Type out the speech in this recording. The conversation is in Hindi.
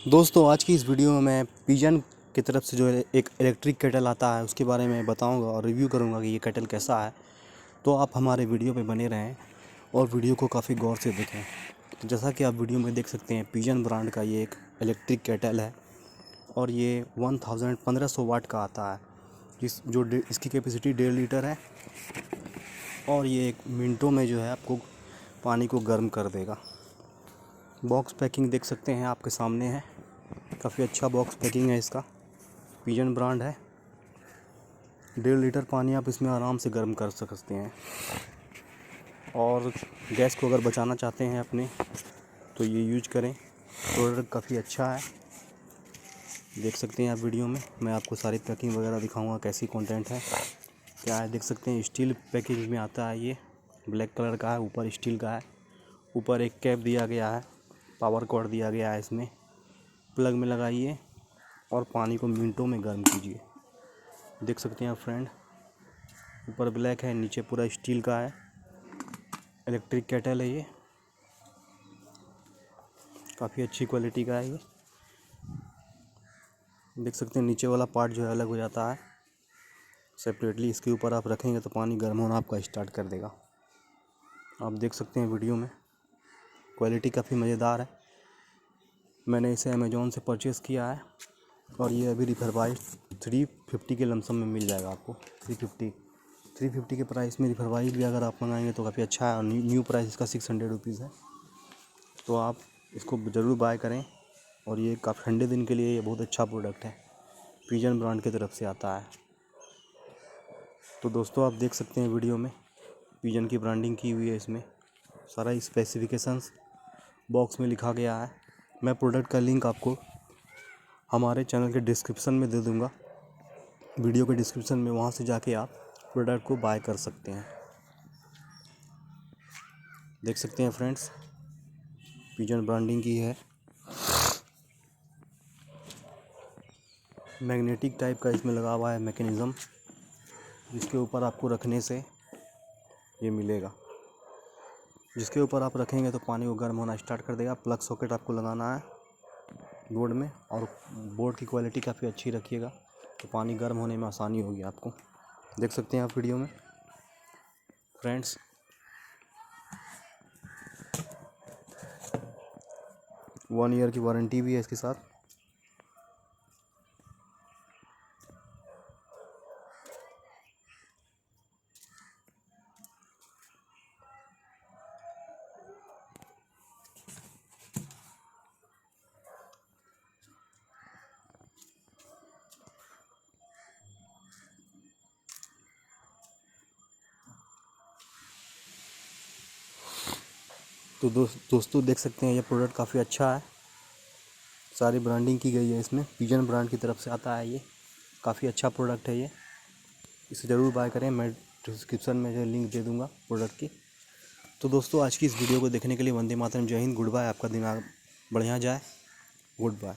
दोस्तों आज की इस वीडियो में मैं पिजन की तरफ से जो एक इलेक्ट्रिक केटल आता है उसके बारे में बताऊंगा और रिव्यू करूंगा कि ये केटल कैसा है। तो आप हमारे वीडियो पे बने रहें और वीडियो को काफ़ी गौर से देखें। तो जैसा कि आप वीडियो में देख सकते हैं, पिजन ब्रांड का ये एक इलेक्ट्रिक केटल है और ये 1500 वाट का आता है। इसकी कैपेसिटी 1.5 लीटर है और ये एक मिनटों में जो है आपको पानी को गर्म कर देगा। बॉक्स पैकिंग देख सकते हैं, आपके सामने है। काफ़ी अच्छा बॉक्स पैकिंग है इसका। पिजन ब्रांड है। 1.5 लीटर पानी आप इसमें आराम से गर्म कर सकते हैं। और गैस को अगर बचाना चाहते हैं अपने तो ये यूज करें। प्रोडक्ट काफ़ी अच्छा है, देख सकते हैं आप वीडियो में। मैं आपको सारी पैकिंग वगैरह दिखाऊंगा कैसी कंटेंट है क्या है। देख सकते हैं स्टील पैकेज में आता है, ये ब्लैक कलर का है, ऊपर स्टील का है। ऊपर एक कैप दिया गया है, पावर कॉर्ड दिया गया है। इसमें प्लग में लगाइए और पानी को मिनटों में गर्म कीजिए। देख सकते हैं आप फ्रेंड, ऊपर ब्लैक है, नीचे पूरा स्टील का है। इलेक्ट्रिक केटल है ये, काफ़ी अच्छी क्वालिटी का है ये। देख सकते हैं नीचे वाला पार्ट जो है अलग हो जाता है सेपरेटली। इसके ऊपर आप रखेंगे तो पानी गर्म होना आपका स्टार्ट कर देगा। आप देख सकते हैं वीडियो में, क्वालिटी काफ़ी मज़ेदार है। मैंने इसे अमेज़ॉन से परचेज़ किया है और ये अभी रिफरवाइज 350 के लमसम में मिल जाएगा आपको। 350 के प्राइस में रिफरवाइज भी अगर आप मंगाएंगे तो काफ़ी अच्छा है। और न्यू प्राइस इसका 600 रुपीज़ है। तो आप इसको ज़रूर बाय करें। और ये काफ़ी ठंडे दिन के लिए ये बहुत अच्छा प्रोडक्ट है, पिजन ब्रांड की तरफ से आता है। तो दोस्तों आप देख सकते हैं वीडियो में पिजन की ब्रांडिंग की हुई है। इसमें सारा स्पेसिफिकेशंस बॉक्स में लिखा गया है। मैं प्रोडक्ट का लिंक आपको हमारे चैनल के डिस्क्रिप्शन में दे दूंगा, वीडियो के डिस्क्रिप्शन में। वहाँ से जाके आप प्रोडक्ट को बाय कर सकते हैं। देख सकते हैं फ्रेंड्स, पिजन ब्रांडिंग की है। मैग्नेटिक टाइप का इसमें लगा हुआ है मैकेनिज़्म, जिसके ऊपर आपको रखने से ये मिलेगा। जिसके ऊपर आप रखेंगे तो पानी को गर्म होना स्टार्ट कर देगा। प्लग सॉकेट आपको लगाना है बोर्ड में, और बोर्ड की क्वालिटी काफ़ी अच्छी रखिएगा तो पानी गर्म होने में आसानी होगी आपको। देख सकते हैं आप वीडियो में फ्रेंड्स। वन ईयर की वारंटी भी है इसके साथ। तो दोस्तों देख सकते हैं ये प्रोडक्ट काफ़ी अच्छा है। सारी ब्रांडिंग की गई है इसमें, पिजन ब्रांड की तरफ से आता है। ये काफ़ी अच्छा प्रोडक्ट है ये, इसे ज़रूर बाय करें। मैं डिस्क्रिप्शन में जो लिंक दे दूँगा प्रोडक्ट की। तो दोस्तों आज की इस वीडियो को देखने के लिए वंदे मातरम, जय हिंद, गुड बाय। आपका दिमाग बढ़िया जाए, गुड बाय।